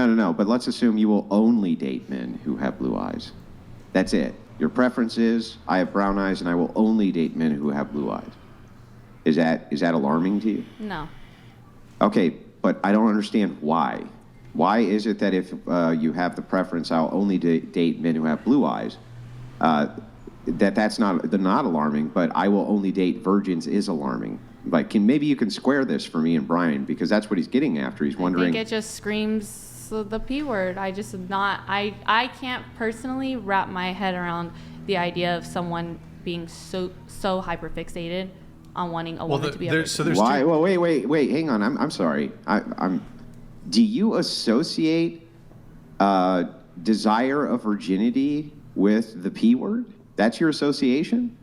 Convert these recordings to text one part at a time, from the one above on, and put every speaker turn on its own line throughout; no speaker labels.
No. But let's assume you will only date men who have blue eyes. That's it. Your preference is, I have brown eyes and I will only date men who have blue eyes. Is that alarming to you?
No.
Okay, but I don't understand why. Why is it that if you have the preference, I'll only date men who have blue eyes, that's not alarming, but I will only date virgins is alarming? Like, maybe you can square this for me and Brian, because that's what he's getting after. He's wondering.
I think it just screams the P word. I can't personally wrap my head around the idea of someone being so hyperfixated on wanting a woman to be a virgin.
So why? Well, wait, hang on. I'm sorry. Do you associate desire of virginity with the P word? That's your association?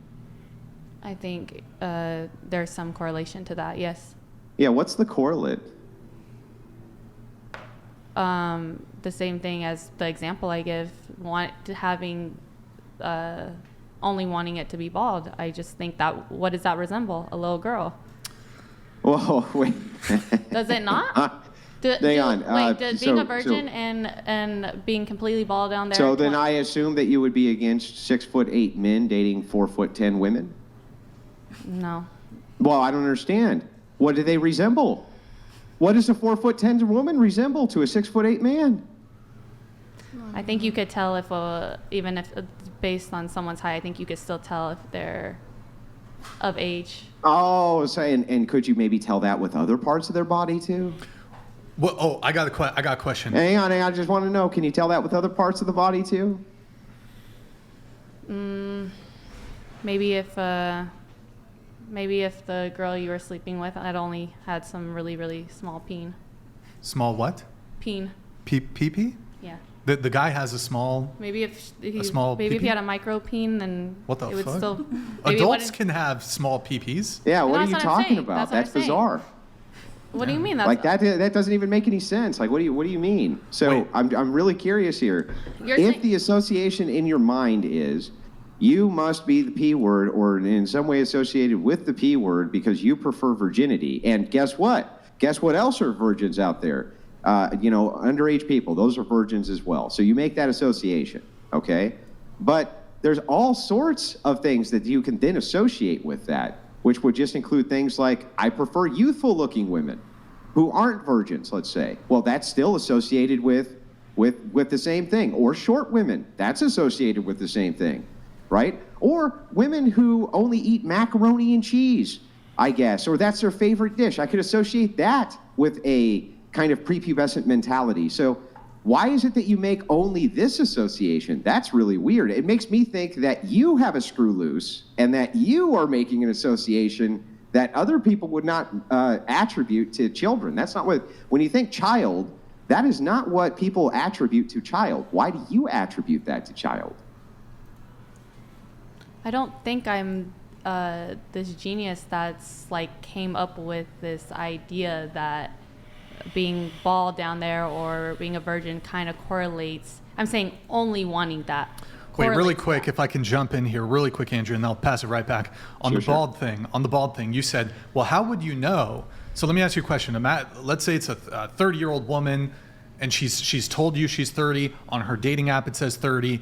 I think there's some correlation to that, yes.
Yeah, what's the correlate?
The same thing as the example I give, only wanting it to be bald. I just think that, what does that resemble? A little girl.
Whoa, wait.
Does it not?
Hang on.
Being a virgin and being completely bald down there.
So then I assume that you would be against 6'8" men dating 4'10" women?
No.
Well, I don't understand. What do they resemble? What does a 4'10" woman resemble to a 6'8" man?
I think you could tell if, even if based on someone's height, I think you could still tell if they're of age.
Oh, so and could you maybe tell that with other parts of their body too?
Well, I got a question.
Hang on, I just want to know. Can you tell that with other parts of the body too?
Maybe if the girl you were sleeping with had only had some really, really small peen.
Small what?
Peen.
Pee-pee?
Yeah.
The guy has a small.
Maybe if he
pee-pee?
had a micro peen, then
what the
it would
fuck?
still.
Adults can have small pee-pees.
Yeah, what are you talking about? That's bizarre.
What do you mean? That's
like that doesn't even make any sense. Like, what do you mean? So I'm really curious here. If the association in your mind is you must be the P word or in some way associated with the P word because you prefer virginity, and guess what? Guess what else are virgins out there? Underage people, those are virgins as well. So you make that association, okay? But there's all sorts of things that you can then associate with that, which would just include things like, I prefer youthful looking women who aren't virgins, let's say. Well, that's still associated with the same thing. Or short women, that's associated with the same thing, right? Or women who only eat macaroni and cheese, I guess, or that's their favorite dish. I could associate that with a kind of prepubescent mentality. So why is it that you make only this association? That's really weird. It makes me think that you have a screw loose and that you are making an association that other people would not attribute to children. That's not when you think child, that is not what people attribute to child. Why do you attribute that to child?
I don't think I'm this genius that's like came up with this idea that being bald down there or being a virgin kind of correlates. I'm saying only wanting that.
Wait, really quick, if I can jump in here really quick, Andrew, and I'll pass it right back. On the bald thing, you said, well, how would you know? So let me ask you a question. Let's say it's a 30-year-old woman, and she's told you she's 30. On her dating app, it says 30,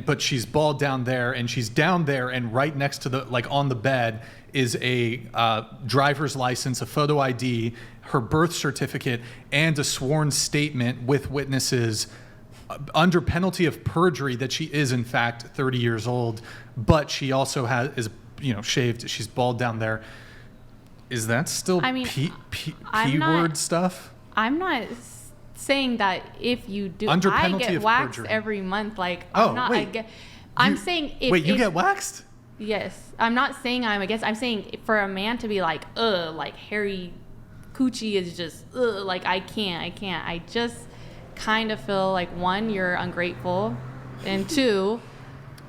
but she's bald down there, and she's down there, and right next to on the bed is a driver's license, a photo ID, her birth certificate, and a sworn statement with witnesses under penalty of perjury that she is in fact 30 years old, but she also is shaved. She's bald down there. Is that still P word stuff?
I'm not saying that if you do.
Under
I
penalty
get
of
waxed
perjury.
every month. Like
I'm
saying
you get waxed?
Yes, I'm not saying I'm against. I'm saying for a man to be like hairy coochie is just like I can't. I just kind of feel like, one, you're ungrateful, and two,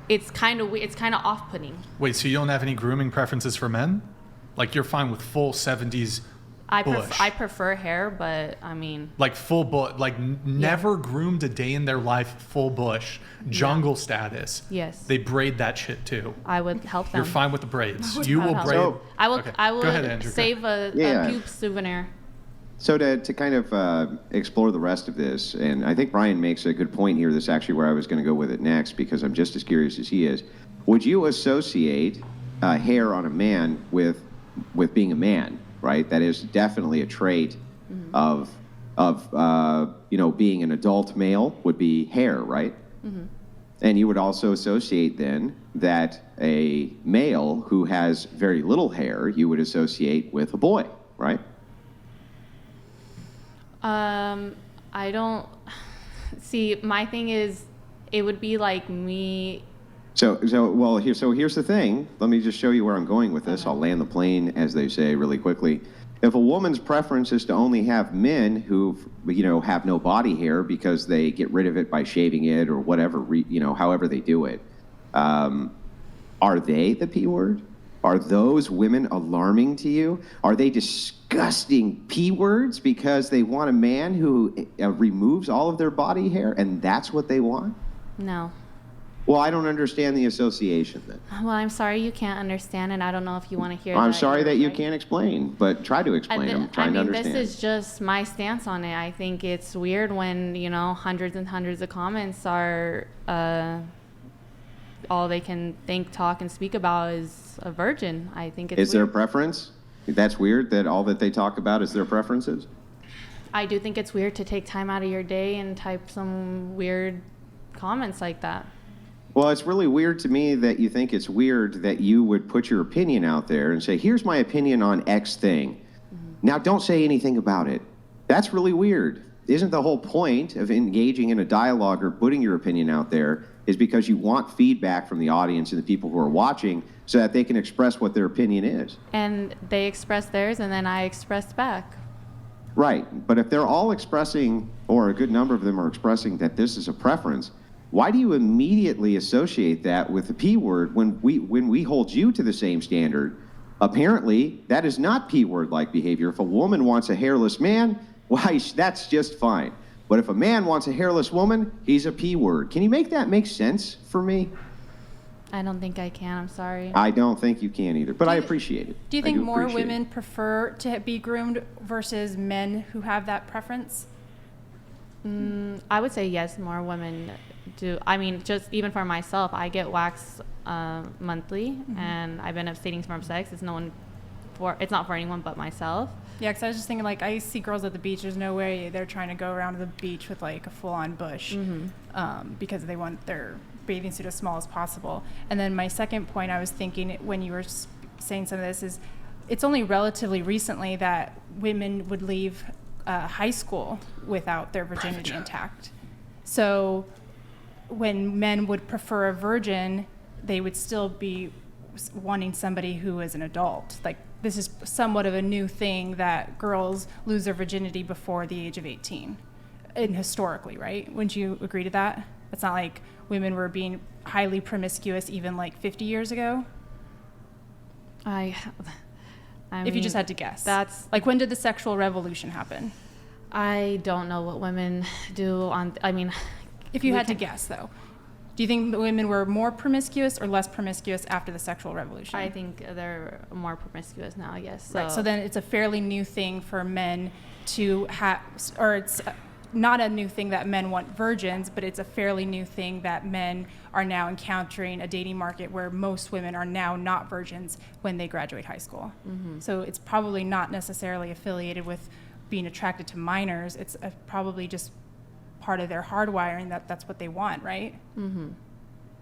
it's kind of off-putting.
Wait, so you don't have any grooming preferences for men? Like you're fine with full 70s bush?
I prefer hair, but I mean,
like full bush, like never groomed a day in their life, full bush, jungle status.
Yes.
They braid that shit too.
I would help them.
You're fine with the braids. You will braid.
I will
Go ahead, Andrew.
save a pube souvenir.
So to kind of explore the rest of this, and I think Brian makes a good point here. This is actually where I was going to go with it next, because I'm just as curious as he is. Would you associate hair on a man with being a man, right? That is definitely a trait of being an adult male would be hair, right? Mm-hmm. And you would also associate then that a male who has very little hair, you would associate with a boy, right?
I don't see. My thing is, it would be like me.
So here's the thing. Let me just show you where I'm going with this. I'll land the plane, as they say, really quickly. If a woman's preference is to only have men who, have no body hair because they get rid of it by shaving it or whatever, however they do it, are they the P word? Are those women alarming to you? Are they disgusting P words because they want a man who removes all of their body hair and that's what they want?
No.
Well, I don't understand the association then.
Well, I'm sorry you can't understand, and I don't know if you want to hear that.
I'm sorry that you can't explain, but try to explain. I'm trying to understand.
This is just my stance on it. I think it's weird when, hundreds and hundreds of comments are all they can think, talk, and speak about is a virgin. I think it's
Is there a preference? That's weird that all that they talk about is their preferences?
I do think it's weird to take time out of your day and type some weird comments like that.
Well, it's really weird to me that you think it's weird that you would put your opinion out there and say, here's my opinion on X thing. Mm-hmm. Now, don't say anything about it. That's really weird. Isn't the whole point of engaging in a dialogue or putting your opinion out there is because you want feedback from the audience and the people who are watching so that they can express what their opinion is?
And they express theirs, and then I express back.
Right. But if they're all expressing, or a good number of them are expressing that this is a preference, why do you immediately associate that with the P word when we hold you to the same standard? Apparently, that is not P word-like behavior. If a woman wants a hairless man, why, that's just fine. But if a man wants a hairless woman, he's a P word. Can you make that make sense for me?
I don't think I can. I'm sorry.
I don't think you can either, but I appreciate it.
Do you think more women prefer to be groomed versus men who have that preference?
I would say yes, more women do. I mean, just even for myself, I get waxed monthly, and I've been abstaining from sex. It's not for anyone but myself.
Yeah, because I was just thinking, like, I see girls at the beach. There's no way they're trying to go around the beach with like a full-on bush, because they want their bathing suit as small as possible. And then my second point, I was thinking when you were saying some of this is, it's only relatively recently that women would leave high school without their virginity intact. So when men would prefer a virgin, they would still be wanting somebody who is an adult. Like, this is somewhat of a new thing that girls lose their virginity before the age of 18, and historically, right? Wouldn't you agree to that? It's not like women were being highly promiscuous even like 50 years ago.
I
If
mean,
you just had to guess.
That's
like, when did the sexual revolution happen?
I don't know what women do on. I mean,
if you had to guess, though, do you think the women were more promiscuous or less promiscuous after the sexual revolution?
I think they're more promiscuous now. Yes.
Right. So then it's a fairly new thing for men to have, or it's not a new thing that men want virgins, but it's a fairly new thing that men are now encountering a dating market where most women are now not virgins when they graduate high school. Mm-hmm. So it's probably not necessarily affiliated with being attracted to minors. It's probably just part of their hardwiring that's what they want, right?
Mm-hmm.